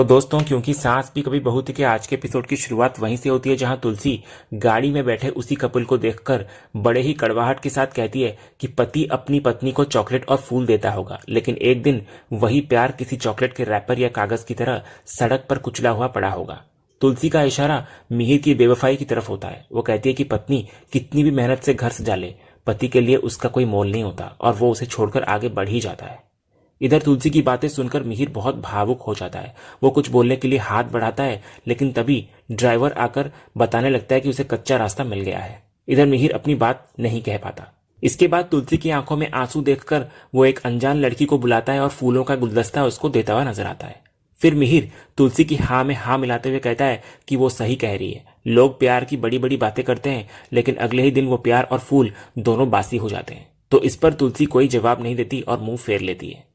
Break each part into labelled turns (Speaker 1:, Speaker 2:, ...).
Speaker 1: तो दोस्तों, क्योंकि सास भी कभी बहू थी के आज के एपिसोड की शुरुआत वहीं से होती है जहां तुलसी गाड़ी में बैठे उसी कपल को देखकर बड़े ही कड़वाहट के साथ कहती है कि पति अपनी पत्नी को चॉकलेट और फूल देता होगा, लेकिन एक दिन वही प्यार किसी चॉकलेट के रैपर या कागज की तरह सड़क पर कुचला हुआ पड़ा होगा। तुलसी का इशारा मिहिर की बेवफाई की तरफ होता है। वो कहती है कि पत्नी कितनी भी मेहनत से घर सजा ले, पति के लिए उसका कोई मोल नहीं होता और वो उसे छोड़कर आगे बढ़ ही जाता है। इधर तुलसी की बातें सुनकर मिहिर बहुत भावुक हो जाता है। वो कुछ बोलने के लिए हाथ बढ़ाता है, लेकिन तभी ड्राइवर आकर बताने लगता है कि उसे कच्चा रास्ता मिल गया है। इधर मिहिर अपनी बात नहीं कह पाता। इसके बाद तुलसी की आंखों में आंसू देखकर वो एक अनजान लड़की को बुलाता है और फूलों का गुलदस्ता उसको देता हुआ नजर आता है। फिर मिहिर तुलसी की हाँ में हाँ मिलाते हुए कहता है कि वो सही कह रही है। लोग प्यार की बड़ी बड़ी बातें करते हैं, लेकिन अगले ही दिन वो प्यार और फूल दोनों बासी हो जाते हैं। तो इस पर तुलसी कोई जवाब नहीं देती और मुंह फेर लेती है।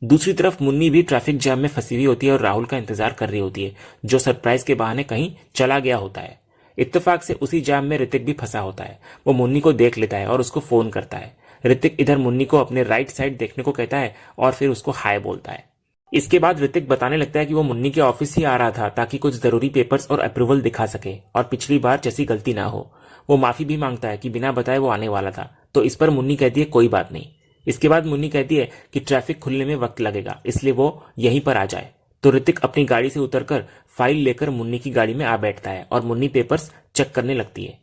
Speaker 1: दूसरी तरफ मुन्नी भी ट्रैफिक जाम में फंसी हुई होती है और राहुल का इंतजार कर रही होती है, जो सरप्राइज के बहाने कहीं चला गया होता है। इत्तेफाक से उसी जाम में ऋतिक भी फंसा होता है। वो मुन्नी को देख लेता है और उसको फोन करता है। ऋतिक इधर मुन्नी को अपने राइट साइड देखने को कहता है और फिर उसको हाय बोलता है। इसके बाद ऋतिक बताने लगता है कि वो मुन्नी के ऑफिस ही आ रहा था ताकि कुछ जरूरी पेपर्स और अप्रूवल दिखा सके और पिछली बार जैसी गलती ना हो। वो माफी भी मांगता है कि बिना बताए वो आने वाला था। तो इस पर मुन्नी कहती है कोई बात नहीं। इसके बाद मुन्नी कहती है कि ट्रैफिक खुलने में वक्त लगेगा, इसलिए वो यहीं पर आ जाए। तो ऋतिक अपनी गाड़ी से उतरकर फाइल लेकर मुन्नी की गाड़ी में आ बैठता है और मुन्नी पेपर्स चेक करने लगती है।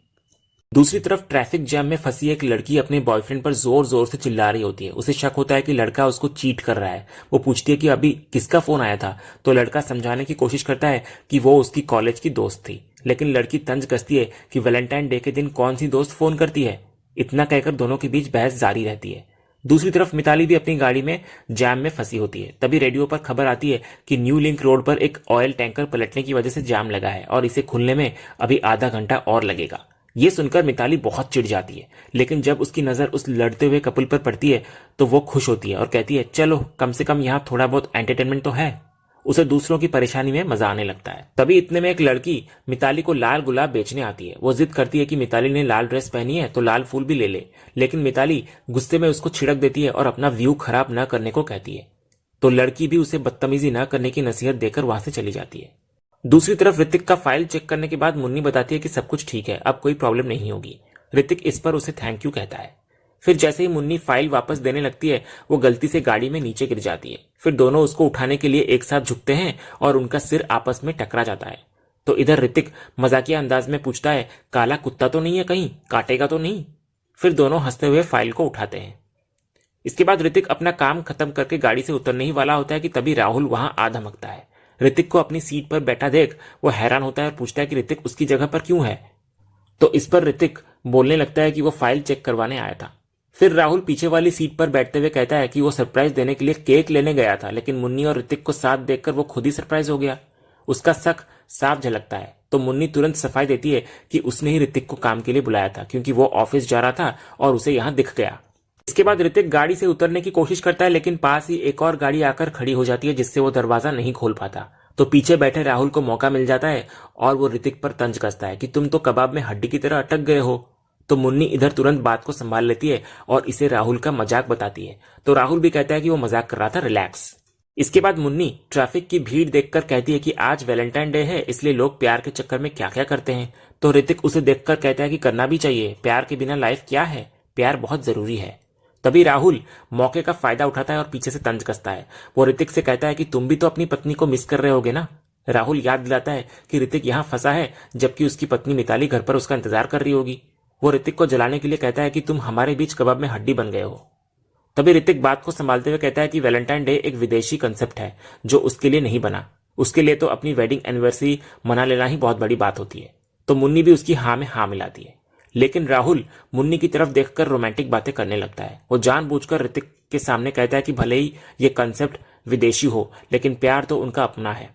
Speaker 1: दूसरी तरफ ट्रैफिक जैम में फंसी एक लड़की अपने बॉयफ्रेंड पर जोर जोर से चिल्ला रही होती है। उसे शक होता है कि लड़का उसको चीट कर रहा है। वो पूछती है कि अभी किसका फोन आया था, तो लड़का समझाने की कोशिश करता है कि वो उसकी कॉलेज की दोस्त थी, लेकिन लड़की तंज कसती है कि वैलेंटाइन डे के दिन कौन सी दोस्त फोन करती है। इतना कहकर दोनों के बीच बहस जारी रहती है। दूसरी तरफ मिताली भी अपनी गाड़ी में जैम में फंसी होती है। तभी रेडियो पर खबर आती है कि न्यू लिंक रोड पर एक ऑयल टैंकर पलटने की वजह से जाम लगा है और इसे खुलने में अभी आधा घंटा और लगेगा। ये सुनकर मिताली बहुत चिढ़ जाती है, लेकिन जब उसकी नजर उस लड़ते हुए कपल पर पड़ती है तो वो खुश होती है और कहती है चलो कम से कम यहाँ थोड़ा बहुत एंटरटेनमेंट तो है। उसे दूसरों की परेशानी में मजा आने लगता है। तभी इतने में एक लड़की मिताली को लाल गुलाब बेचने आती है। वो जिद करती है कि मिताली ने लाल ड्रेस पहनी है तो लाल फूल भी ले ले, लेकिन मिताली गुस्से में उसको छिड़क देती है और अपना व्यू खराब न करने को कहती है। तो लड़की भी उसे बदतमीजी न करने की नसीहत देकर वहां से चली जाती है। दूसरी तरफ ऋतिक का फाइल चेक करने के बाद मुन्नी बताती है कि सब कुछ ठीक है, अब कोई प्रॉब्लम नहीं होगी। ऋतिक इस पर उसे थैंक यू कहता है। फिर जैसे ही मुन्नी फाइल वापस देने लगती है, वो गलती से गाड़ी में नीचे गिर जाती है। फिर दोनों उसको उठाने के लिए एक साथ झुकते हैं और उनका सिर आपस में टकरा जाता है। तो इधर ऋतिक मजाकिया अंदाज में पूछता है काला कुत्ता तो नहीं है, कहीं काटेगा तो नहीं। फिर दोनों हंसते हुए फाइल को उठाते हैं। इसके बाद ऋतिक अपना काम खत्म करके गाड़ी से उतरने ही वाला होता है कि तभी राहुल वहां आ धमकता है। ऋतिक को अपनी सीट पर बैठा देख वो हैरान होता है और पूछता है कि ऋतिक उसकी जगह पर क्यों है। तो इस पर ऋतिक बोलने लगता है कि वो फाइल चेक करवाने आया था। फिर राहुल पीछे वाली सीट पर बैठते हुए कहता है कि वो सरप्राइज देने के लिए केक लेने गया था, लेकिन मुन्नी और ऋतिक को साथ देखकर वो खुद ही सरप्राइज हो गया। उसका शक साफ झलकता है। तो मुन्नी तुरंत सफाई देती है कि उसने ही ऋतिक को काम के लिए बुलाया था, क्योंकि वो ऑफिस जा रहा था और उसे यहां दिख गया। इसके बाद ऋतिक गाड़ी से उतरने की कोशिश करता है, लेकिन पास ही एक और गाड़ी आकर खड़ी हो जाती है, जिससे वो दरवाजा नहीं खोल पाता। तो पीछे बैठे राहुल को मौका मिल जाता है और वो ऋतिक पर तंज कसता है कि तुम तो कबाब में हड्डी की तरह अटक गए हो। तो मुन्नी इधर तुरंत बात को संभाल लेती है और इसे राहुल का मजाक बताती है। तो राहुल भी कहता है कि वो मजाक कर रहा था, रिलैक्स। इसके बाद मुन्नी ट्रैफिक की भीड़ देखकर कहती है कि आज वैलेंटाइन डे है, इसलिए लोग प्यार के चक्कर में क्या क्या करते हैं। तो ऋतिक उसे देखकर कहता है कि करना भी चाहिए, प्यार के बिना लाइफ क्या है, प्यार बहुत जरूरी है। तभी राहुल मौके का फायदा उठाता है और पीछे से तंज कसता है। वो ऋतिक से कहता है कि तुम भी तो अपनी पत्नी को मिस कर रहे होगे ना। राहुल याद दिलाता है कि ऋतिक यहाँ फंसा है, जबकि उसकी पत्नी मिताली घर पर उसका इंतजार कर रही होगी। वो ऋतिक को जलाने के लिए कहता है कि तुम हमारे बीच कबाब में हड्डी बन गए हो। तभी ऋतिक बात को संभालते हुए कहता है कि वैलेंटाइन डे एक विदेशी कंसेप्ट है जो उसके लिए नहीं बना। उसके लिए तो अपनी वेडिंग एनिवर्सरी मना लेना ही बहुत बड़ी बात होती है। तो मुन्नी भी उसकी हाँ में हाँ मिलाती है, लेकिन राहुल मुन्नी की तरफ देखकर रोमांटिक बातें करने लगता है। वो जानबूझकर ऋतिक के सामने कहता है कि भले ही ये कंसेप्ट विदेशी हो, लेकिन प्यार तो उनका अपना है।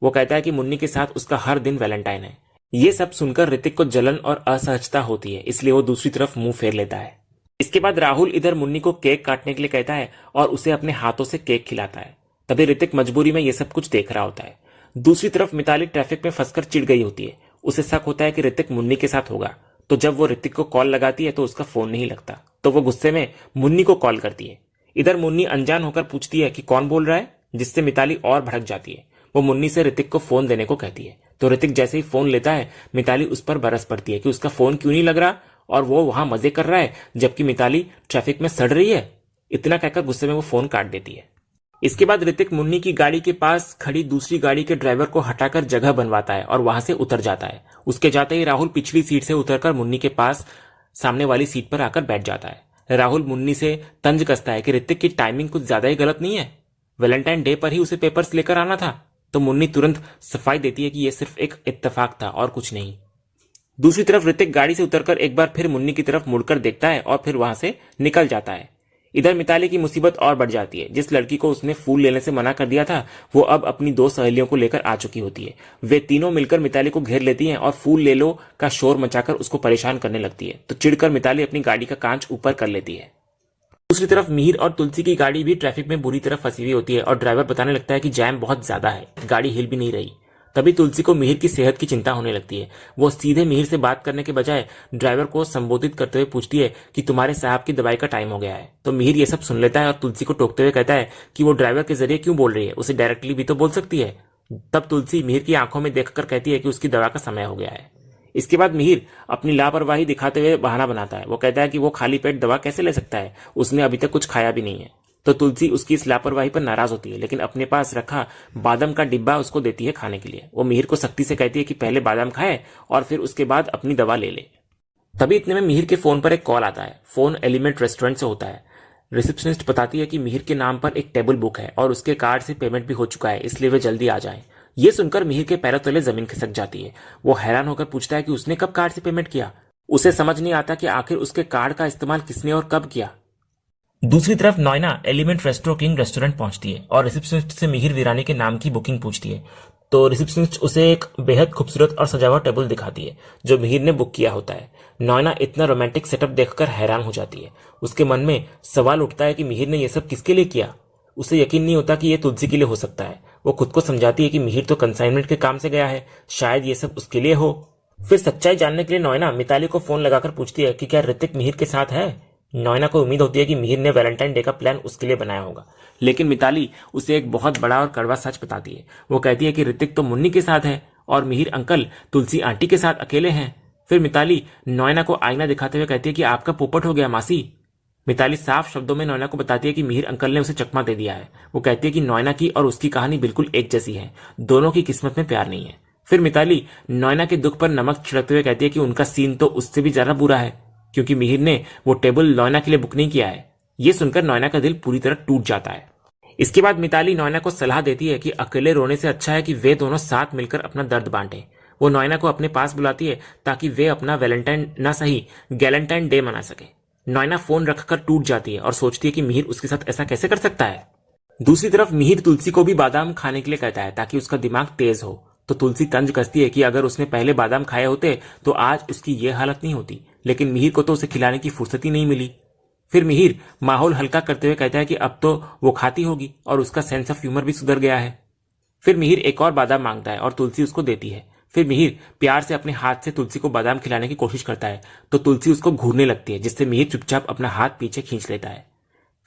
Speaker 1: वो कहता है कि मुन्नी के साथ उसका हर दिन वैलेंटाइन है। ये सब सुनकर ऋतिक को जलन और असहजता होती है, इसलिए वो दूसरी तरफ मुंह फेर लेता है। इसके बाद राहुल इधर मुन्नी को केक काटने के लिए कहता है और उसे अपने हाथों से केक खिलाता है। तभी ऋतिक मजबूरी में ये सब कुछ देख रहा होता है। दूसरी तरफ मिताली ट्रैफिक में फंसकर चिढ़ गई होती है। उसे शक होता है कि ऋतिक मुन्नी के साथ होगा। तो जब वो ऋतिक को कॉल लगाती है तो उसका फोन नहीं लगता। तो वो गुस्से में मुन्नी को कॉल करती है। इधर मुन्नी अनजान होकर पूछती है कि कौन बोल रहा है, जिससे मिताली और भड़क जाती है। वो मुन्नी से ऋतिक को फोन देने को कहती है। तो ऋतिक जैसे ही फोन लेता है मिताली उस पर बरस पड़ती है कि उसका फोन क्यों नहीं लग रहा और वो वहां मजे कर रहा है जबकि मिताली ट्रैफिक में सड़ रही है। इतना कहकर गुस्से में वो फोन काट देती है। इसके बाद ऋतिक मुन्नी की गाड़ी के पास खड़ी दूसरी गाड़ी के ड्राइवर को हटाकर जगह बनवाता है और वहां से उतर जाता है। उसके जाते ही राहुल पिछली सीट से उतरकर मुन्नी के पास सामने वाली सीट पर आकर बैठ जाता है। राहुल मुन्नी से तंज कसता है कि ऋतिक की टाइमिंग कुछ ज्यादा ही गलत नहीं है, वैलेंटाइन डे पर ही उसे पेपर्स लेकर आना था। तो मुन्नी तुरंत सफाई देती है कि यह सिर्फ एक इत्तेफाक था और कुछ नहीं। दूसरी तरफ ऋतिक गाड़ी से उतरकर एक बार फिर मुन्नी की तरफ मुड़कर देखता है और फिर वहां से निकल जाता है। इधर मिताली की मुसीबत और बढ़ जाती है। जिस लड़की को उसने फूल लेने से मना कर दिया था वो अब अपनी दो सहेलियों को लेकर आ चुकी होती है। वे तीनों मिलकर मिताली को घेर लेती हैं और फूल ले लो का शोर मचाकर उसको परेशान करने लगती है। तो चिढ़कर मिताली अपनी गाड़ी का कांच ऊपर कर लेती है। दूसरी तरफ मिहिर और तुलसी की गाड़ी भी ट्रैफिक में बुरी तरह फंसी हुई होती है और ड्राइवर बताने लगता है कि जैम बहुत ज्यादा है, गाड़ी हिल भी नहीं रही। तभी तुलसी को मिहिर की सेहत की चिंता होने लगती है। वो सीधे मिहिर से बात करने के बजाय ड्राइवर को संबोधित करते हुए पूछती है कि तुम्हारे साहब की दवाई का टाइम हो गया है। तो मिहिर ये सब सुन लेता है और तुलसी को टोकते हुए कहता है कि वो ड्राइवर के जरिए क्यों बोल रही है, उसे डायरेक्टली भी तो बोल सकती है। तब तुलसी मिहिर की आंखों में देखकर कहती है कि उसकी दवा का समय हो गया है। इसके बाद मिहिर अपनी लापरवाही दिखाते हुए बहाना बनाता है। वो कहता है कि वो खाली पेट दवा कैसे ले सकता है, उसने अभी तक कुछ खाया भी नहीं है। तो तुलसी उसकी इस लापरवाही पर नाराज होती है लेकिन अपने पास रखा बादाम का डिब्बा उसको देती है खाने के लिए। वो मिहिर को सख्ती से कहती है कि पहले बादाम खाए और फिर उसके बाद अपनी दवा ले ले। तभी इतने में मिहिर के फोन पर एक कॉल आता है। फोन एलिमेंट रेस्टोरेंट से होता है। रिसेप्शनिस्ट बताती है कि मिहिर के नाम पर एक टेबल बुक है और उसके कार्ड से पेमेंट भी हो चुका है, इसलिए वे जल्दी आ जाएं। ये सुनकर मिहिर के पैरों तले जमीन खिसक जाती है। वो हैरान होकर पूछता है कि उसने कब कार्ड से पेमेंट किया। उसे समझ नहीं आता कि आखिर उसके कार्ड का इस्तेमाल किसने और कब किया। दूसरी तरफ Noyna element resto king restaurant पहुंचती है और रिसेप्शनिस्ट से मिहिर वीरानी के नाम की बुकिंग पूछती है। तो रिसेप्शनिस्ट उसे एक बेहद खूबसूरत और सजा हुआ टेबल दिखाती है जो मिहिर ने बुक किया होता है। नॉयना इतना रोमांटिक सेटअप देखकर हैरान हो जाती है। उसके मन में सवाल उठता है कि मिहिर ने यह सब किसके लिए किया। उसे यकीन नहीं होता कि यह तुलसी के लिए हो सकता है। वो खुद को समझाती है कि मिहिर तो कंसाइनमेंट के काम से गया है, शायद ये सब उसके लिए हो। फिर सच्चाई जानने के लिए नॉयना मिताली को फोन लगाकर पूछती है कि क्या ऋतिक मिहिर के साथ है। नॉयना को उम्मीद होती है कि मिहिर ने वैलेंटाइन डे का प्लान उसके लिए बनाया होगा, लेकिन मिताली उसे एक बहुत बड़ा और कड़वा सच बताती है। वो कहती है कि ऋतिक तो मुन्नी के साथ है और मिहिर अंकल तुलसी आंटी के साथ अकेले हैं। फिर मिताली नॉयना को आईना दिखाते हुए कहती है कि आपका पोपट हो गया मासी। मिताली साफ शब्दों में नॉयना को बताती है कि मिहिर अंकल ने उसे चकमा दे दिया है। वो कहती है कि नॉयना की और उसकी कहानी बिल्कुल एक जैसी है, दोनों की किस्मत में प्यार नहीं है। फिर मिताली नॉयना के दुख पर नमक छिड़कते हुए कहती है कि उनका सीन तो उससे भी ज्यादा बुरा है क्योंकि मिहिर ने वो टेबल नॉयना के लिए बुक नहीं किया है। ये सुनकर नॉयना का दिल पूरी तरह टूट जाता है। इसके बाद मिताली नॉयना को सलाह देती है कि अकेले रोने से अच्छा है कि वे दोनों साथ मिलकर अपना दर्द बांटें। वो नॉयना को अपने पास बुलाती है ताकि वे अपना वैलेंटाइन ना सही गैलेंटाइन डे मना सके। नॉयना फोन रखकर टूट जाती है और सोचती है कि मिहिर उसके साथ ऐसा कैसे कर सकता है। दूसरी तरफ मिहिर तुलसी को भी बादाम खाने के लिए कहता है ताकि उसका दिमाग तेज हो। तो तुलसी तंज कसती है कि अगर उसने पहले बादाम खाए होते तो आज उसकी ये हालत नहीं होती, लेकिन मिहिर को तो उसे खिलाने की फुर्सत ही नहीं मिली। फिर मिहिर माहौल हल्का करते हुए कहता है कि अब तो वो खाती होगी और उसका सेंस ऑफ ह्यूमर भी सुधर गया है। फिर मिहिर एक और बादाम मांगता है और तुलसी उसको देती है। फिर मिहिर प्यार से अपने हाथ से तुलसी को बादाम खिलाने की कोशिश करता है तो तुलसी उसको घूरने लगती है, जिससे मिहिर चुपचाप अपना हाथ पीछे खींच लेता है।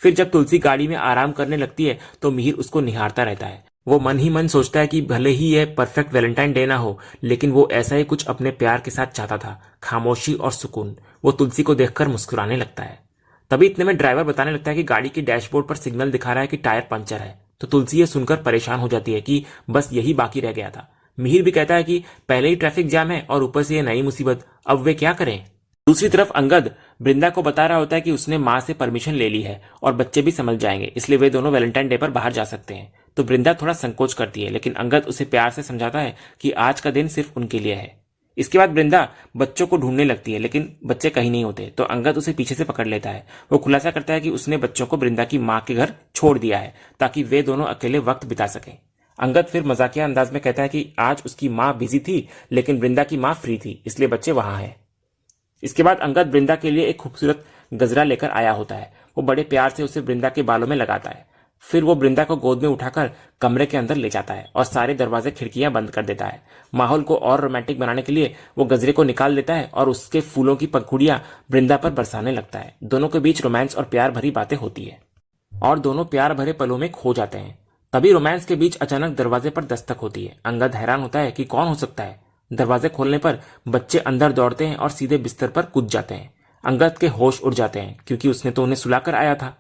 Speaker 1: फिर जब तुलसी गाड़ी में आराम करने लगती है तो मिहिर उसको निहारता रहता है। वो मन ही मन सोचता है कि भले ही यह परफेक्ट वैलेंटाइन डे ना हो, लेकिन वो ऐसा ही कुछ अपने प्यार के साथ चाहता था, खामोशी और सुकून। वो तुलसी को देखकर मुस्कुराने लगता है। तभी इतने में ड्राइवर बताने लगता है कि गाड़ी के डैशबोर्ड पर सिग्नल दिखा रहा है कि टायर पंचर है। तो तुलसी ये सुनकर परेशान हो जाती है कि बस यही बाकी रह गया था। मिहिर भी कहता है कि पहले ही ट्रैफिक जाम है और ऊपर से ये नई मुसीबत, अब वे क्या करें। दूसरी तरफ अंगद वृंदा को बता रहा होता है कि उसने माँ से परमिशन ले ली है और बच्चे भी समझ जाएंगे, इसलिए वे दोनों वैलेंटाइन डे पर बाहर जा सकते हैं। तो वृंदा थोड़ा संकोच करती है, लेकिन अंगद उसे प्यार से समझाता है कि आज का दिन सिर्फ उनके लिए है। इसके बाद वृंदा बच्चों को ढूंढने लगती है, लेकिन बच्चे कहीं नहीं होते। तो अंगद उसे पीछे से पकड़ लेता है। वो खुलासा करता है कि उसने बच्चों को वृंदा की माँ के घर छोड़ दिया है ताकि वे दोनों अकेले वक्त बिता सकें। अंगद फिर मजाकिया अंदाज में कहता है कि आज उसकी माँ बिजी थी लेकिन वृंदा की माँ फ्री थी, इसलिए बच्चे वहां हैं। इसके बाद अंगद वृंदा के लिए एक खूबसूरत गजरा लेकर आया होता है। वो बड़े प्यार से उसे वृंदा के बालों में लगाता है। फिर वो वृंदा को गोद में उठाकर कमरे के अंदर ले जाता है और सारे दरवाजे खिड़कियां बंद कर देता है। माहौल को और रोमांटिक बनाने के लिए वो गजरे को निकाल लेता है और उसके फूलों की पंखुड़ियां वृंदा पर बरसाने लगता है। दोनों के बीच रोमांस और प्यार भरी बातें होती है और दोनों प्यार भरे पलों में खो जाते हैं। तभी रोमांस के बीच अचानक दरवाजे पर दस्तक होती है। अंगद हैरान होता है कि कौन हो सकता है। दरवाजे खोलने पर बच्चे अंदर दौड़ते हैं और सीधे बिस्तर पर कूद जाते हैं। अंगद के होश उड़ जाते हैं क्योंकि उसने तो उन्हें सुलाकर आया था।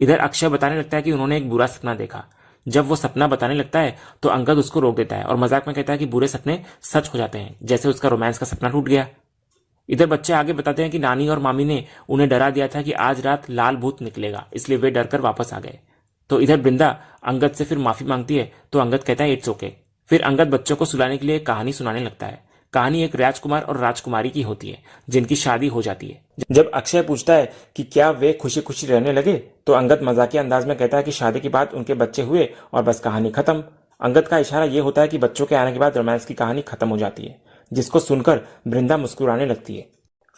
Speaker 1: इधर अक्षय बताने लगता है कि उन्होंने एक बुरा सपना देखा। जब वो सपना बताने लगता है तो अंगद उसको रोक देता है और मजाक में कहता है कि बुरे सपने सच हो जाते हैं, जैसे उसका रोमांस का सपना टूट गया। इधर बच्चे आगे बताते हैं कि नानी और मामी ने उन्हें डरा दिया था कि आज रात लाल भूत निकलेगा, इसलिए वे डरकर वापस आ गए। तो इधर बृंदा अंगद से फिर माफी मांगती है तो अंगद कहता है इट्स ओके। फिर अंगद बच्चों को सुलाने के लिए एक कहानी सुनाने लगता है। कहानी एक राजकुमार और राजकुमारी की होती है जिनकी शादी हो जाती है। जब अक्षय पूछता है कि क्या वे खुशी खुशी रहने लगे तो अंगद मजाकिया अंदाज में कहता है कि शादी के बाद उनके बच्चे हुए और बस कहानी खत्म। अंगद का इशारा यह होता है कि बच्चों के आने के बाद रोमांस की कहानी खत्म हो जाती है, जिसको सुनकर बृंदा मुस्कुराने लगती है।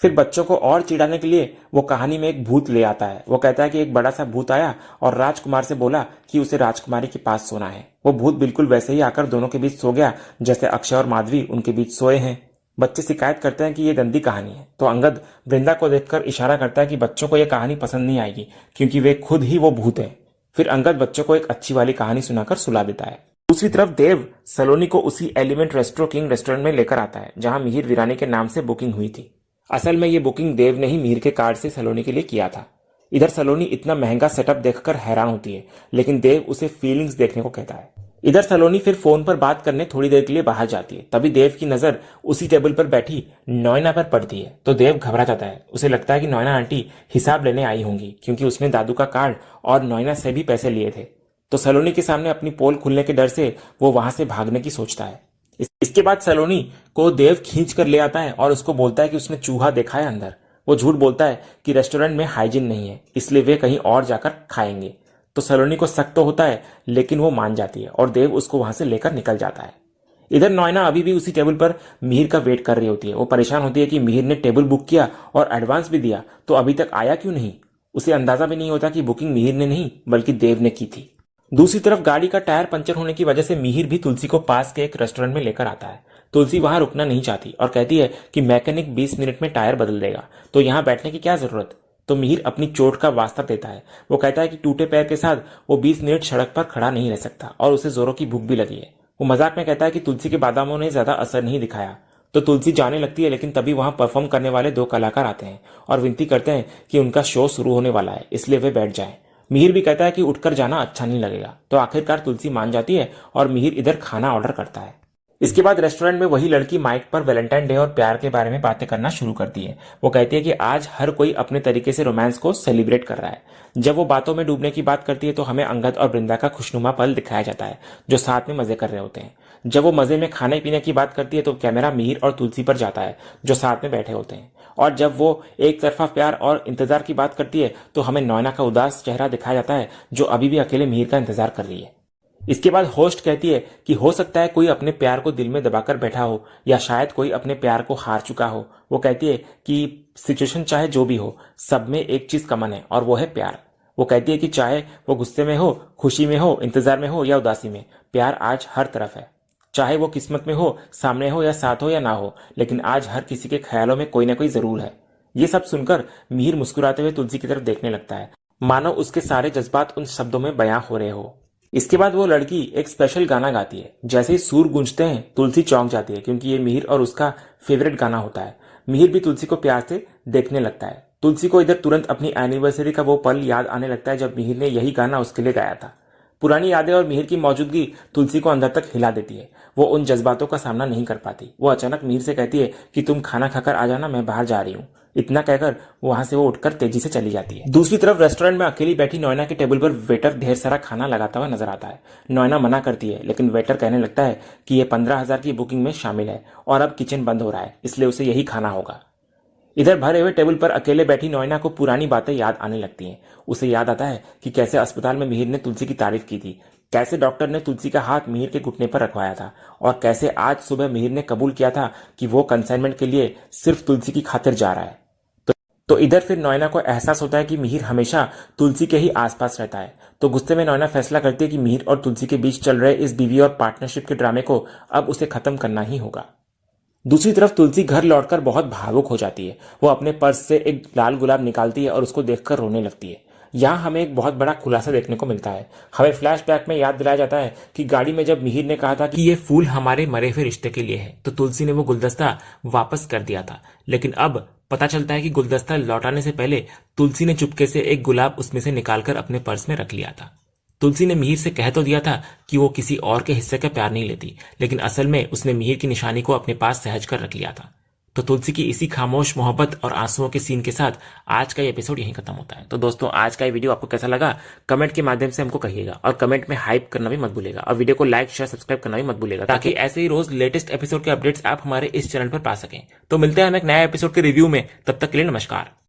Speaker 1: फिर बच्चों को और चिढ़ाने के लिए वो कहानी में एक भूत ले आता है। वो कहता है कि एक बड़ा सा भूत आया और राजकुमार से बोला कि उसे राजकुमारी के पास सोना है। वो भूत बिल्कुल वैसे ही आकर दोनों के बीच सो गया जैसे अक्षय और माधवी उनके बीच सोए हैं। बच्चे शिकायत करते हैं कि ये गंदी कहानी है, तो अंगद वृंदा को देखकर इशारा करता है कि बच्चों को यह कहानी पसंद नहीं आएगी क्योंकि वे खुद ही वो भूत है। फिर अंगद बच्चों को एक अच्छी वाली कहानी सुनाकर सुला देता है। दूसरी तरफ देव सलोनी को उसी एलिमेंट रेस्ट्रो किंग रेस्टोरेंट में लेकर आता है जहां मिहिर वीरानी के नाम से बुकिंग हुई थी। असल में ये बुकिंग देव ने ही मिहिर के कार्ड से सलोनी के लिए किया था। इधर सलोनी इतना महंगा सेटअप देखकर हैरान होती है, लेकिन देव उसे फीलिंग्स देखने को कहता है। इधर सलोनी फिर फोन पर बात करने थोड़ी देर के लिए बाहर जाती है। तभी देव की नजर उसी टेबल पर बैठी नोयना पर पड़ती है तो देव घबरा जाता है। उसे लगता है कि नोयना आंटी हिसाब लेने आई होंगी क्योंकि उसने दादू का कार्ड और नोयना से भी पैसे लिए थे। तो सलोनी के सामने अपनी पोल खुलने के डर से वो वहां से भागने की सोचता है। इसके बाद सलोनी को देव खींच कर ले आता है और उसको बोलता है कि उसने चूहा देखा है अंदर। वो झूठ बोलता है कि रेस्टोरेंट में हाइजीन नहीं है, इसलिए वे कहीं और जाकर खाएंगे। तो सलोनी को शक तो होता है, लेकिन वो मान जाती है और देव उसको वहां से लेकर निकल जाता है। इधर नोयना अभी भी उसी टेबल पर मिहिर का वेट कर रही होती है। वो परेशान होती है कि मिहिर ने टेबल बुक किया और एडवांस भी दिया, तो अभी तक आया क्यों नहीं। उसे अंदाजा भी नहीं होता कि बुकिंग मिहिर ने नहीं बल्कि देव ने की थी। दूसरी तरफ गाड़ी का टायर पंचर होने की वजह से मिहिर भी तुलसी को पास के एक रेस्टोरेंट में लेकर आता है। तुलसी वहां रुकना नहीं चाहती और कहती है कि मैकेनिक 20 मिनट में टायर बदल देगा, तो यहां बैठने की क्या जरूरत। तो मिहिर अपनी चोट का वास्ता देता है। वो कहता है कि टूटे पैर के साथ वो 20 मिनट सड़क पर खड़ा नहीं रह सकता और उसे जोरों की भूख भी लगी है। वो मजाक में कहता है कि तुलसी के बादामों ने ज्यादा असर नहीं दिखाया। तो तुलसी जाने लगती है, लेकिन तभी वहां परफॉर्म करने वाले 2 कलाकार आते हैं और विनती करते हैं कि उनका शो शुरू होने वाला है, इसलिए वे बैठ जाएं। मिहिर भी कहता है कि उठकर जाना अच्छा नहीं लगेगा। तो आखिरकार तुलसी मान जाती है और मिहिर इधर खाना ऑर्डर करता है। इसके बाद रेस्टोरेंट में वही लड़की माइक पर वैलेंटाइन डे और प्यार के बारे में बातें करना शुरू करती है। वो कहती है कि आज हर कोई अपने तरीके से रोमांस को सेलिब्रेट कर रहा है। जब वो बातों में डूबने की बात करती है तो हमें अंगद और वृंदा का खुशनुमा पल दिखाया जाता है जो साथ में मजे कर रहे होते हैं। जब वो मजे में खाने पीने की बात करती है तो कैमरा मिहिर और तुलसी पर जाता है जो साथ में बैठे होते हैं। और जब वो एक तरफा प्यार और इंतजार की बात करती है तो हमें नोयना का उदास चेहरा दिखाया जाता है जो अभी भी अकेले मिहिर का इंतजार कर रही है। इसके बाद होस्ट कहती है कि हो सकता है कोई अपने प्यार को दिल में दबाकर बैठा हो या शायद कोई अपने प्यार को हार चुका हो। वो कहती है कि सिचुएशन चाहे जो भी हो, सब में एक चीज कॉमन है और वो है प्यार। वो कहती है कि चाहे वो गुस्से में हो, खुशी में हो, इंतजार में हो या उदासी में, प्यार आज हर तरफ है। चाहे वो किस्मत में हो, सामने हो या साथ हो या ना हो, लेकिन आज हर किसी के ख्यालों में कोई ना कोई जरूर है। ये सब सुनकर मिहिर मुस्कुराते हुए तुलसी की तरफ देखने लगता है, मानो उसके सारे जज्बात उन शब्दों में बयां हो रहे हो। इसके बाद वो लड़की एक स्पेशल गाना गाती है। जैसे ही सुर गूंजते हैं तुलसी चौंक जाती है क्योंकि ये मिहिर और उसका फेवरेट गाना होता है। मिहिर भी तुलसी को प्यार से देखने लगता है। तुलसी को इधर तुरंत अपनी एनिवर्सरी का वो पल याद आने लगता है जब मिहिर ने यही गाना उसके लिए गाया था। पुरानी यादें और मिहिर की मौजूदगी तुलसी को अंदर तक हिला देती है। वो उन जज्बातों का सामना नहीं कर पाती। वो अचानक मिहिर से कहती है कि तुम खाना खाकर आ जाना, मैं बाहर जा रही हूँ। इतना कहकर वहां से वो उठकर तेजी से चली जाती है। दूसरी तरफ रेस्टोरेंट में अकेली बैठी नोयना के टेबल पर वेटर ढेर सारा खाना लगाता हुआ नजर आता है। नोयना मना करती है, लेकिन वेटर कहने लगता है कि ये 15,000 की बुकिंग में शामिल है और अब किचन बंद हो रहा है, इसलिए उसे यही खाना होगा। इधर भरे हुए टेबल पर अकेले बैठी नोयना को पुरानी बातें याद आने लगती हैं। उसे याद आता है कि कैसे अस्पताल में मिहिर ने तुलसी की तारीफ की थी, कैसे डॉक्टर ने तुलसी का हाथ मिहिर के घुटने पर रखवाया था और कैसे आज सुबह मिहिर ने कबूल किया था कि वो कंसाइनमेंट के लिए सिर्फ तुलसी की खातिर जा रहा है। तो इधर फिर नोयना को एहसास होता है कि मिहिर हमेशा तुलसी के ही आसपास रहता है। तो गुस्से में नोयना फैसला करती है कि मिहिर और तुलसी के बीच चल रहे इस बीवी और पार्टनरशिप के ड्रामे को अब उसे खत्म करना ही होगा। दूसरी तरफ तुलसी घर लौटकर बहुत भावुक हो जाती है। वो अपने पर्स से एक लाल गुलाब निकालती है और उसको देखकर रोने लगती है। यहाँ हमें एक बहुत बड़ा खुलासा देखने को मिलता है। हमें फ्लैशबैक में याद दिलाया जाता है कि गाड़ी में जब मिहिर ने कहा था कि ये फूल हमारे मरे हुए रिश्ते के लिए है, तो तुलसी ने वो गुलदस्ता वापस कर दिया था। लेकिन अब पता चलता है कि गुलदस्ता लौटाने से पहले तुलसी ने चुपके से एक गुलाब उसमें से निकालकर अपने पर्स में रख लिया था। तुलसी ने मिहिर से कह तो दिया था कि वो किसी और के हिस्से का प्यार नहीं लेती, लेकिन असल में उसने मिहिर की निशानी को अपने पास सहज कर रख लिया था। तो तुलसी की इसी खामोश मोहब्बत और आंसुओं के सीन के साथ आज का ये एपिसोड यहीं खत्म होता है। तो दोस्तों, आज का ये वीडियो आपको कैसा लगा कमेंट के माध्यम से हमको कहिएगा, और कमेंट में हाइप करना भी मत भूलेगा, और वीडियो को लाइक शेयर सब्सक्राइब करना भी मत भूलेगा, ताकि ऐसे ही रोज लेटेस्ट एपिसोड के अपडेट्स आप हमारे इस चैनल पर पा सकें। तो मिलते हैं हम एक नया एपिसोड के रिव्यू में, तब तक के लिए नमस्कार।